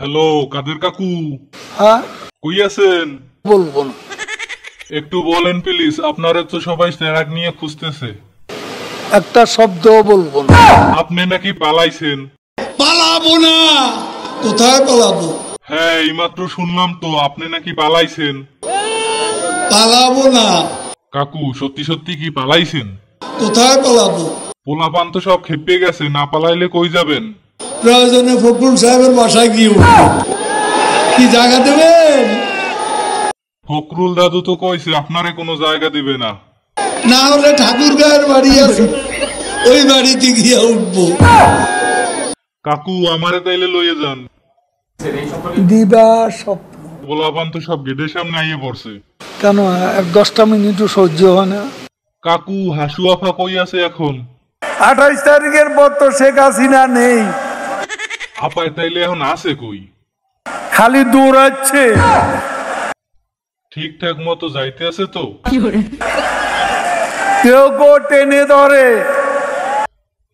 Hello কাদের কাকু। হ্যাঁ কই আছেন? বলবো না। একটু বলেন প্লিজ, আপনারা তো সবাই ট্রাক নিয়ে খুঁজতেছে। একটা শব্দ বলবো না। আপনি নাকি পালাইছেন? পালাবো না। কোথায় পালাবো? হ্যাঁ এইমাত্র শুনলাম তো আপনি নাকি পালাইছেন। পালাবো না। কাকু সত্যি সত্যি কি পালাইছেন? কোথায় পালাবো? পোলাপান তো সব খেপে গেছে, না পালাইলে কই যাবেন? প্রয়োজনে ফখরুল সাহেবের বাসায় গিয়ে উঠবো। কি জায়গা দেবেন? ফখরুল দাদু তো কইছে আপনারে কোনো জায়গা দিবে না। না হলে ঠাকুর গায়ের বাড়ি আছে, ওই বাড়িতে গিয়ে উঠবো। কাকু আমারে তাইলে লইয়ে যান। দিবা স্বপ্ন। পোলাপান তো সব গেটের সামনে আইয়ে পড়ছে। কেন 10টা মিনিটও সহ্য হয় না? কাকু হাসু আফা কই আছে এখন? 28 তারিখের পর তো শেখ হাসিনা নেই। আপায় তাইলে এখন আছে কই? খালি দৌড়াচ্ছে। ঠিকঠাক মতো যাইতে আছে তো? কেউ টেনে ধরে।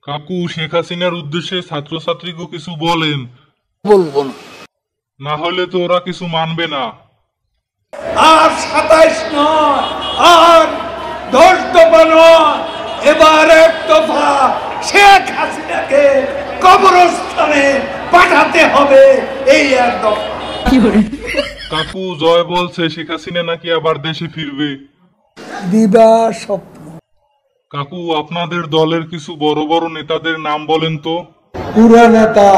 কাকু শেখ হাসিনার উদ্দেশ্যে ছাত্রছাত্রীকে কিছু বলেন। বলবো না। না হলে তো ওরা কিছু মানবে না। আর 27 নয়, আর 10 দফা নয়, এবার 1 দফা। শেখ হাসিনাকে কবরস্থানে পাঠাতে হবে, এই 1 দফা। কাকু জয় বলছে শেখ হাসিনা নাকি আবার দেশে ফিরবে। দিবা স্বপ্ন। কাকু আপনাদের দলের কিছু বড় বড় নেতাদের নাম বলেন তো। পুরা নেতা,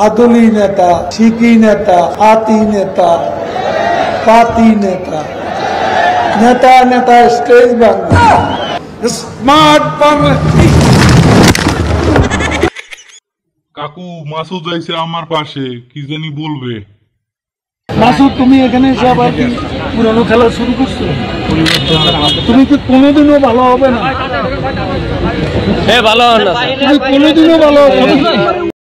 আদলি নেতা, শিকি নেতা, হাতি নেতা, পাতি নেতা, নেতা নেতা স্টেজ বাংলা, স্মার্ট বাংলা। কাকু মাসুদ যাইছে আমার পাশে, কি জানি বলবে। মাসুদ তুমি এখানে এসে আবার কি পুরানো খেলা শুরু করছো? তুমি কি কোনোদিনও ভালো হবে না? ভালো তুমি কোনোদিনও ভালো হবে না।